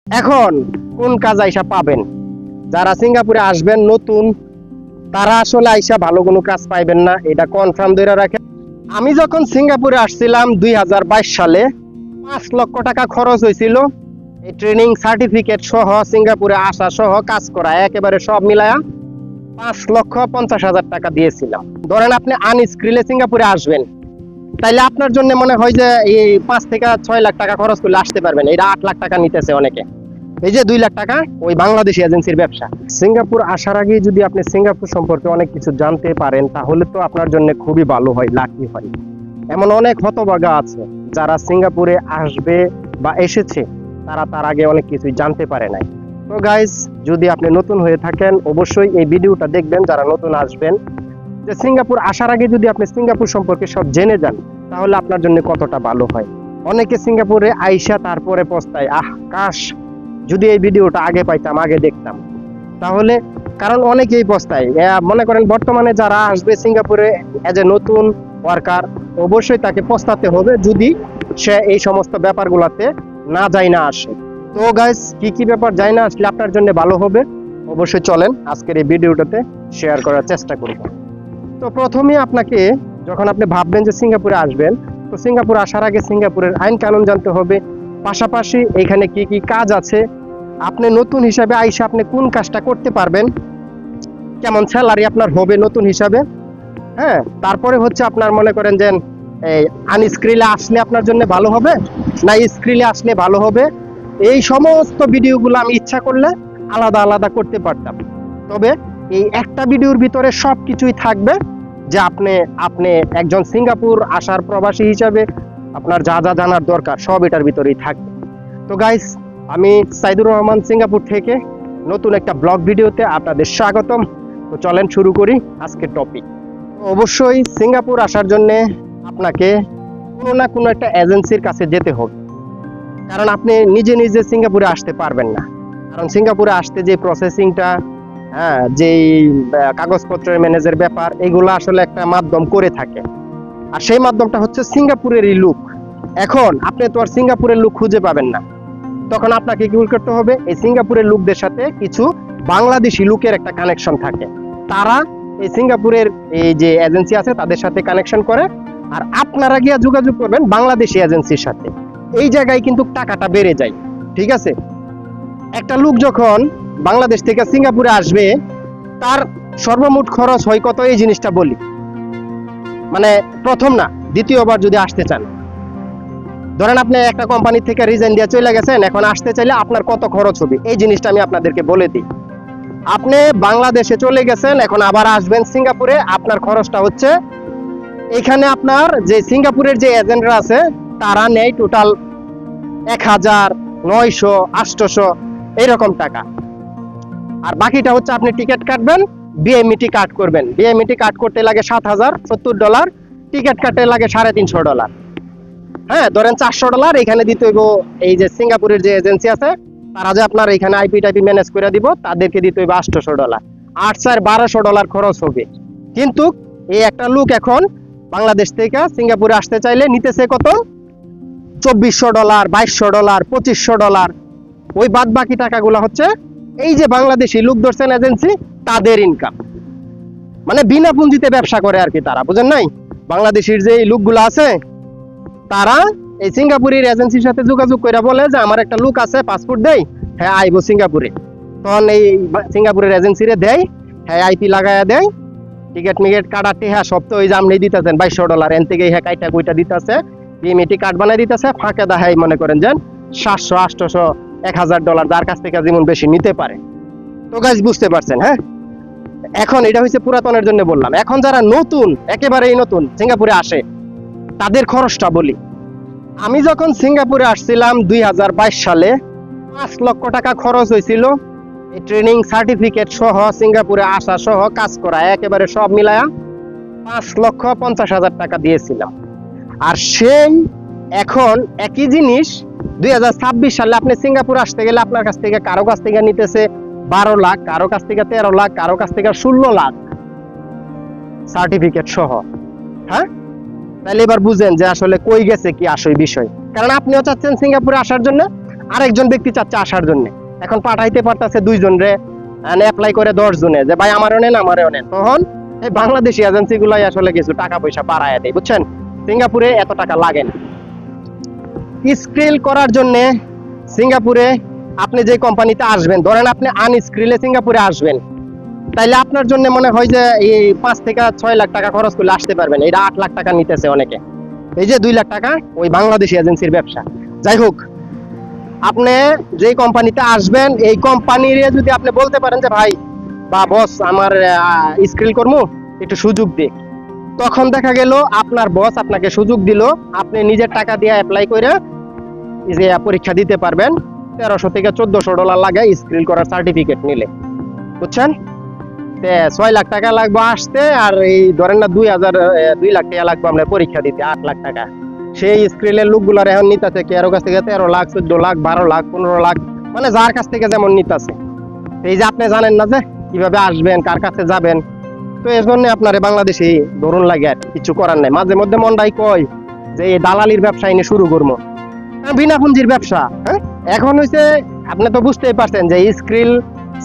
এখন কোন কাজ আইসা পাবেন? যারা সিঙ্গাপুরে আসবেন নতুন, তারা আসলে আইসা ভালো কোনো কাজ পাইবেন না, এটা কনফার্ম ধরে রাখেন। আমি যখন সিঙ্গাপুরে আসছিলাম 2022 সালে, 5 লক্ষ টাকা খরচ হয়েছিল এই ট্রেনিং সার্টিফিকেট সহ, সিঙ্গাপুরে আসা সহ কাজ করা একেবারে সব মিলায়া 5,50,000 টাকা দিয়েছিলাম। ধরেন আপনি আনস্কিলে সিঙ্গাপুরে আসবেন, তাইলে আপনার জন্য মনে হয় যে এই 5 থেকে 6 লাখ টাকা খরচ করলে আসতে পারবেন, এটা 8 লাখ টাকা নিতেছে অনেকে। এই যে 2 লাখ টাকা ওই বাংলাদেশি এজেন্সির ব্যবসা। সিঙ্গাপুর আসার আগে যদি আপনি সিঙ্গাপুর সম্পর্কে অনেক কিছু জানতে পারেন, তাহলে তো আপনার জন্য খুবই ভালো হয়, লাকি হয়। এমন অনেক হতভাগা আছে যারা সিঙ্গাপুরে আসবে বা এসেছে, তারা তার আগে অনেক কিছুই জানতে পারে নাই। তো গাইস, যদি আপনি নতুন হয়ে থাকেন অবশ্যই এই ভিডিওটা দেখবেন যারা নতুন আসবেন, যে সিঙ্গাপুর আসার আগে যদি আপনি সিঙ্গাপুর সম্পর্কে সব জেনে যান, তাহলে আপনার জন্য কতটা ভালো হয়। অনেকে সিঙ্গাপুরে আইসা তারপরে পস্তায়, কাশ যদি এই ভিডিওটা আগে পাইতাম, আগে দেখতাম। তাহলে কারণ অনেকেই পস্তায়। মনে করেন বর্তমানে যারা আসবে সিঙ্গাপুরে এজ এ নতুন ওয়ার্কার, অবশ্যই তাকে পস্তাতে হবে যদি সে এই সমস্ত ব্যাপারগুলোতে না যায় না আসে। তো গাইস, কি কি ব্যাপার যায় না আসলে আপনার জন্য ভালো হবে, অবশ্যই চলেন আজকের এই ভিডিওটাতে শেয়ার করার চেষ্টা করব। তো প্রথমে আপনাকে, যখন আপনি ভাববেন যে সিঙ্গাপুরে আসবেন, তো সিঙ্গাপুর আসার আগে সিঙ্গাপুরের আইন কানুন জানতে হবে, পাশাপাশি এখানে কি কি কাজ আছে, আপনি নতুন হিসাবে আইসা আপনি কোন কাজটা করতে পারবেন, কেমন স্যালারি আপনার হবে নতুন হিসাবে। হ্যাঁ, তারপরে হচ্ছে আপনার মনে করেন যে এই আনস্কিলে আসলে আপনার জন্য ভালো হবে না স্কিলে আসলে ভালো হবে, এই সমস্ত ভিডিওগুলো আমি ইচ্ছা করলে আলাদা আলাদা করতে পারতাম। তবে এই একটা ভিডিওর ভিতরে সব কিছুই থাকবে, যে আপনি আপনি একজন সিঙ্গাপুর আসার প্রবাসী হিসাবে আপনার যা যা জানার দরকার সব এটার ভিতরেই থাকবে। তো গাইস, আমি সাইদুর রহমান সিঙ্গাপুর থেকে নতুন একটা ব্লগ ভিডিওতে আপনাদের স্বাগতম। তো চলেন শুরু করি আজকের টপিক। অবশ্যই সিঙ্গাপুর আসার জন্য আপনাকে কোনো না কোনো একটা এজেন্সির কাছে যেতে হবে, কারণ আপনি নিজে নিজে সিঙ্গাপুরে আসতে পারবেন না। কারণ সিঙ্গাপুরে আসতে যে প্রসেসিংটা, যেই কাগজপত্রের ম্যানেজের ব্যাপার, এগুলো আসলে একটা মাধ্যম করে থাকে, আর সেই মাধ্যমটা হচ্ছে সিঙ্গাপুরেরই লোক। এখন আপনি তো আর সিঙ্গাপুরের লোক খুঁজে পাবেন না, তখন আপনাকে কি করতে হবে, এই সিঙ্গাপুরের লোকদের সাথে কিছু বাংলাদেশি লোকের একটা কানেকশন থাকে, তারা এই সিঙ্গাপুরের এই যে এজেন্সি আছে তাদের সাথে কানেকশন করে, আর আপনারা গিয়ে যোগাযোগ করবেন বাংলাদেশি এজেন্সির সাথে। এই জায়গায় কিন্তু টাকাটা বেড়ে যায়। ঠিক আছে, একটা লোক যখন বাংলাদেশ থেকে সিঙ্গাপুরে আসবে, তার সর্বমোট খরচ হয় কত, এই জিনিসটা বলি। মানে প্রথম না, দ্বিতীয়বার যদি আসতে চান, ধরেন আপনি একটা কোম্পানি থেকে রিজাইন দিয়ে চলে গেছেন, এখন আসতে চাইলে আপনার কত খরচ হবে, এই জিনিসটা আমি আপনাদেরকে বলে দিই। আপনি বাংলাদেশে চলে গেছেন, এখন আবার আসবেন সিঙ্গাপুরে, আপনার খরচটা হচ্ছে, এখানে আপনার যে সিঙ্গাপুরের যে এজেন্টরা আছে তারা নেয় টোটাল 1,900, 800 এইরকম টাকা। আর বাকিটা হচ্ছে আপনি টিকিট কাটবেন, বিএমইটি কার্ড করবেন। বিএমইটি কার্ড করতে লাগে $7,070, টিকিট কাটতে লাগে $350। হ্যাঁ, ধরেন $400 এখানে দিতে হইব এই যে সিঙ্গাপুরের যে এজেন্সি আছে, তারা যে আপনার এখানে আইপি টাইপি ম্যানেজ করে দিব, তাদেরকে দিতে হইব $800। $8,400 খরচ হবে। কিন্তু এই একটা লোক এখন বাংলাদেশ থেকে সিঙ্গাপুরে আসতে চাইলে নিতেছে কত, $2,400, $2,200, $2,500। ওই বাদ বাকি টাকাগুলো হচ্ছে এই যে বাংলাদেশি লোক ধরছেন এজেন্সি, তাদের ইনকাম। মানে বিনা পুঁজিতে ব্যবসা করে আর কি তারা, বুঝেন নাই? বাংলাদেশির যে লোকগুলো আছে, তারা এই সিঙ্গাপুরের এজেন্সির সাথে যোগাযোগ করে বলে যে আমার একটা লোক আছে, পাসপোর্ট দেই, হ্যাঁ আইবো সিঙ্গাপুরে। তখন এই সিঙ্গাপুরের এজেন্সিরে দেয়, হ্যাঁ আইপি লাগায়া দেয়, টিকিট মিকেট কাটাতে, হ্যাঁ সব তো ওই যে আপনি দিতেছেন $2,200, এন থেকে হ্যাঁ কাইটা কইটা দিতেছে, বিএমইটি কার্ড বানাই দিতেছে, ফাঁকে দেখাই মনে করেন যে $700, $800, $1,000, যার কাছ থেকে যেমন বেশি নিতে পারে। তো গাইস, বুঝতে পারছেন? হ্যাঁ, এখন এটা হচ্ছে পুরাতনের জন্য বললাম। এখন যারা নতুন, একেবারেই নতুন সিঙ্গাপুরে আসে, তাদের খরচটা বলি। আমি যখন সিঙ্গাপুরে আসছিলাম 2022 সালে, 5 লক্ষ টাকা খরচ হয়েছিল এই ট্রেনিং সার্টিফিকেট সহ, সিঙ্গাপুরে আসা সহ কাজ করা একেবারে সব মিলায়া 5,50,000 টাকা দিয়েছিলাম। আর সেই এখন একই জিনিস 2026 সালে আপনি সিঙ্গাপুর আসতে গেলে আপনার কাছ থেকে কারো কাছ থেকে নিতেছে 12 লাখ, কারো কাছ থেকে 13 লাখ, কারো কাছ থেকে 16 লাখ সার্টিফিকেট সহ। হ্যাঁ, তাহলে এবার বুঝেন যে আসলে কই গেছে কি আসল বিষয়। কারণ আপনিও চাচ্ছেন সিঙ্গাপুরে আসার জন্য, আরেকজন ব্যক্তি চাচ্ছে আসার জন্য, এখন পাঠাইতে পারতেছে 2 জন রে, অ্যাপ্লাই করে 10 জনে, যে ভাই আমারও নেন আমারও নেন। তখন এই বাংলাদেশি এজেন্সি গুলাই আসলে কিছু টাকা পয়সা বাড়ায় দেয়, বুঝছেন। সিঙ্গাপুরে এত টাকা লাগে না। স্কিল করার জন্য সিঙ্গাপুরে আপনি যে কোম্পানিতে আসবেন, ধরেন আপনি আনস্কিলে সিঙ্গাপুরে আসবেন, তাইলে আপনার জন্য মনে হয় যে এই 5 থেকে 6 লাখ টাকা খরচ করলে আসতে পারবেন। এটা 8 লাখ টাকা নিতেছে অনেকে, এই যে 2 লাখ টাকা ওই বাংলাদেশি এজেন্সির ব্যবসা। যাই হোক, আপনি যে কোম্পানিতে আসবেন এই কোম্পানির যদি আপনি বলতে পারেন যে ভাই বা বস আমার স্কিল কর্মু একটু সুযোগ দিই, তখন দেখা গেল আপনার বস আপনাকে সুযোগ দিল, আপনি নিজের টাকা দিয়ে অ্যাপ্লাই করে যে পরীক্ষা দিতে পারবেন। 1300 থেকে 1400 ডলার লাগে স্কিল করার সার্টিফিকেট নিলে, বুঝছেন। 6 লাখ টাকা লাগবে আসতে, আর এই ধরেন না 2 লাখ টাকা লাগবে আমরা পরীক্ষা দিতে, 8 লাখ টাকা। সেই স্কিলের লোকগুলার এখন নিতেছে কারো কাছ থেকে 13 লাখ, 14 লাখ, 12 লাখ, 15 লাখ, মানে যার কাছ থেকে যেমন নিতেছে। এই যে আপনি জানেন না যে কিভাবে আসবেন, কার কাছে যাবেন, তো এর জন্য আপনার বাংলাদেশে ধরুন লাগে, আর কিছু করার নাই। মাঝে মধ্যে মনটাই কয় যে এই দালালির ব্যবসা এনে শুরু করবো, বিনা পুঁজির ব্যবসা। হ্যাঁ, এখন হইছে আপনি তো বুঝতেই পারছেন যে স্কিল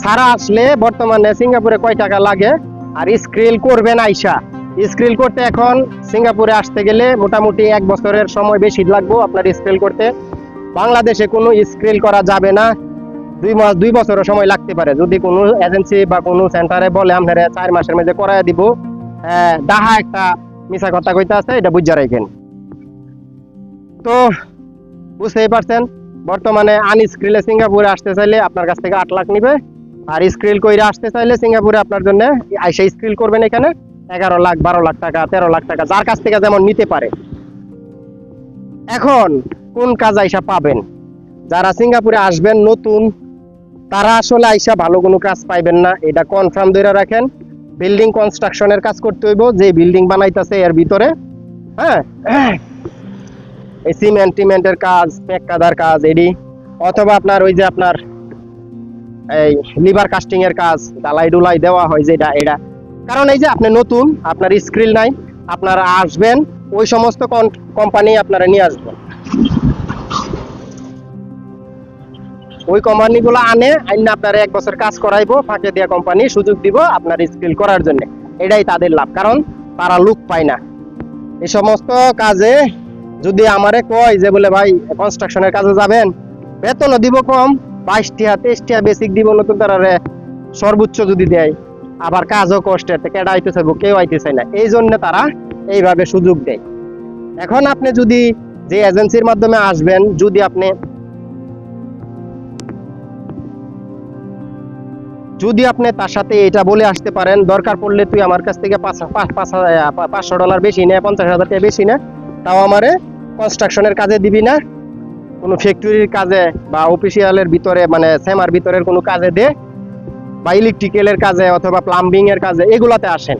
ছাড়া আসলে বর্তমানে সিঙ্গাপুরে কয় টাকা লাগে, আর স্কিল করবেন আইসা, স্কিল করতে এখন সিঙ্গাপুরে আসতে গেলে মোটামুটি 1 বছরের সময় বেশি লাগবে আপনার স্কিল করতে। বাংলাদেশে কোনো স্কিল করা যাবে না, 2 বছরের সময় লাগতে পারে। যদি কোনো এজেন্সি বা কোনো সেন্টারে বলে আপনারা 4 মাসের মধ্যে করায় দিব, ডাহা একটা মিছা কথা কইতে আছে, এটা বুঝা রাখেন। তো বুঝতেই পারছেন, বর্তমানে আনস্কিলে সিঙ্গাপুরে আসতে চাইলে আপনার কাছ থেকে 8 লাখ নিবে, আর স্কিল কইরা আসতে চাইলে সিঙ্গাপুরে আপনার জন্য আইসা স্কিল করবেন এখানে 11 লাখ, 12 লাখ টাকা, 13 লাখ টাকা, যার কাছ থেকে যেমন নিতে পারে। এখন কোন কাজ আইসা পাবেন? যারা সিঙ্গাপুরে আসবেন নতুন, তারা আসলে আইসা ভালো কোনো কাজ পাইবেন না, এটা কনফার্ম ধরে রাখেন। বিল্ডিং কনস্ট্রাকশনের কাজ করতে হইব, যে বিল্ডিং বানাইতেছে এর ভিতরে, হ্যাঁ, এই সিমেন্টের কাজ, পেক্কাদার কাজ এডি, অথবা আপনার ওই যে আপনার এই লিভার কাস্টিং এর কাজ, ডালাই ডুলাই দেওয়া হয় যেটা, এটা। কারণ এই যে আপনি নতুন, আপনার স্কিল নাই, আপনারা আসবেন, ওই সমস্ত কোম্পানি আপনারা নিয়ে আসবেন, ওই কোম্পানিগুলো আনে আপনারা 1 বছর কাজ করাইবো, ফাঁকে দিয়া কোম্পানি সুযোগ দিব আপনার স্কিল করার জন্য। এটাই তাদের লাভ, কারণ তারা লোক পায় না। এই সমস্ত কাজে যদি আমারে কয় যে বলে ভাই কনস্ট্রাকশনের কাজে যাবেন, বেতনও দিব কম, 22 টাকা 23 টাকা বেসিক দিব, নতুন তারারে সর্বোচ্চ যদি দেয়, আবার কাজও কষ্টের, কেডা আইতে চাইবো, কেউ আইতে চায় না, এই জন্য তারা এইভাবে সুযোগ দেয়। এখন আপনি যদি যে এজেন্সির মাধ্যমে আসবেন, যদি আপনি তার সাথে এটা বলে আসতে পারেন, দরকার পড়লে তুই আমার কাছ থেকে 500 ডলার বেশি নে, 50,000 টাকা বেশি না, তাও আমারে কনস্ট্রাকশনের কাজে দিবি না, কোনো ফ্যাক্টরির কাজে বা অফিসিয়ালের ভিতরে, মানে সেমার ভিতরের কোনো কাজে দে, বা ইলেকট্রিক্যালের কাজে অথবা প্লাম্বিং এর কাজে, এগুলাতে আসেন,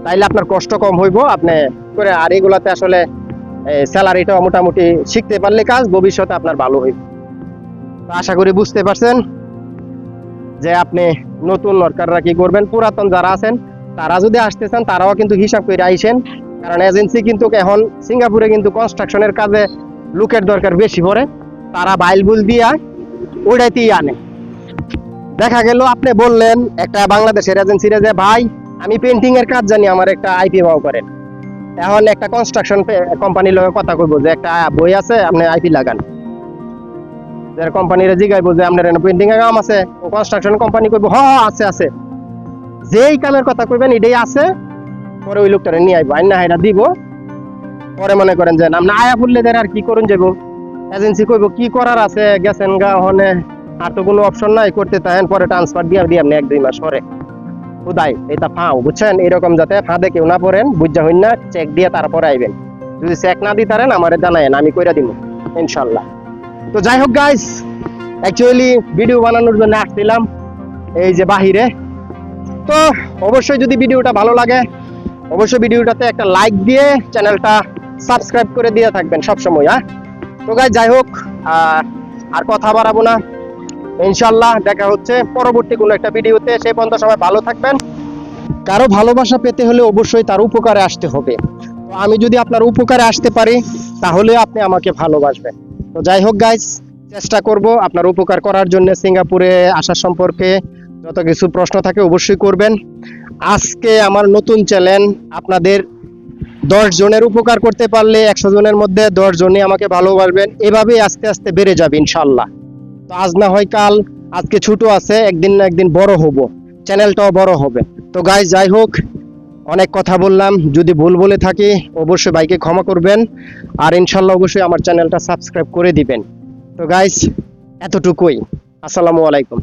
তাইলে আপনার কষ্ট কম হইব আপনি করে। আর এগুলাতে আসলে স্যালারিটাও মোটামুটি শিখতে পারলে কাজ ভবিষ্যতে আপনার ভালো হইব। তো আশা করি বুঝতে পারছেন যে আপনি নতুন নরকাররা কি করবেন। পুরাতন যারা আছেন তারা যদি আসতে চান, তারাও কিন্তু হিসাব করে আইসেন, কারণ এজেন্সি কিন্তু এখন সিঙ্গাপুরে কিন্তু কনস্ট্রাকশনের কাজে লোকের দরকার বেশি পড়ে, তারা বাইলবুল দিয়া ওইটাইতেই আনে। দেখা গেল আপনি বললেন একটা বাংলাদেশের এজেন্সিরে যে ভাই আমি পেন্টিং এর কাজ জানি, আমার একটা আইপি বাও করেন। এখন একটা কনস্ট্রাকশন কোম্পানির লগে কথা কইবো যে একটা বই আছে, আপনি আইপি লাগান, যার কোম্পানিরে জিগাইবো যে আপনার পেন্টিং এর কাম আছে, কনস্ট্রাকশন কোম্পানি কইবো হ্যাঁ আছে আছে, যেই কামের কথা কইবেন এটাই আছে, পরে ওই লোকটারে নিয়ে আইবো, আইনা হাইরা দিব, পরে মনে করেন যে আপনি আয়া বললে আর কি করুন যাবো, এজেন্সি কইবো কি করার আছে, গেছেন গা হনে, আর তো কোনো অপশন নাই, করতে তাহেন, পরে ট্রান্সফার দিয়ে আপনি 1-2 মাস পরে খুদাই এটা ফাও, বুঝছেন। এরকম যাতে ফাঁদে কেউ না পড়েন, বুঝা হইন না, চেক দিয়ে তারপরে আইবেন। যদি চেক না দিতে পারেন আমারে জানায়েন, আমি কইরা দিব ইনশাল্লাহ। তো যাই হোক গাইস, অ্যাকচুয়ালি ভিডিও বানানোর জন্য আসছিলাম এই যে বাহিরে। তো অবশ্যই যদি ভিডিওটা ভালো লাগে, অবশ্যই ভিডিওটাতে একটা লাইক দিয়ে চ্যানেলটা সাবস্ক্রাইব করে দিয়ে থাকবেন সবসময়। হ্যাঁ, তো গাইস যাই হোক, আর কথা বাড়াবো না, ইনশাল্লাহ দেখা হচ্ছে পরবর্তী কোনো একটা ভিডিওতে। সেই পর্যন্ত সবাই ভালো থাকবেন। কারো ভালোবাসা পেতে হলে অবশ্যই তার উপকারে আসতে হবে। তো আমি যদি আপনার উপকারে আসতে পারি, তাহলে আপনি আমাকে ভালোবাসবেন। তো যাই হোক গাইস, চেষ্টা করব আপনার উপকার করার জন্য। সিঙ্গাপুরে আসা সম্পর্কে যত কিছু প্রশ্ন থাকে অবশ্যই করবেন। আজকে আমার নতুন চ্যানেল, আপনাদের 10 জনের উপকার করতে পারলে 100 জনের মধ্যে 10 জনই আমাকে ভালোবাসবেন। এভাবেই আস্তে আস্তে বেড়ে যাবে ইনশাল্লাহ। তো আজ না হয় কাল, আজকে ছোট আছে, একদিন না একদিন বড় হব, চ্যানেলটাও বড় হবে। তো গাইস, যাই হোক, অনেক কথা বললাম, যদি ভুল বলে থাকি অবশ্যই ভাইকে ক্ষমা করবেন। আর ইনশাল্লাহ অবশ্যই আমার চ্যানেলটা সাবস্ক্রাইব করে দিবেন। তো গাইস, এতটুকুই। আসসালামু আলাইকুম।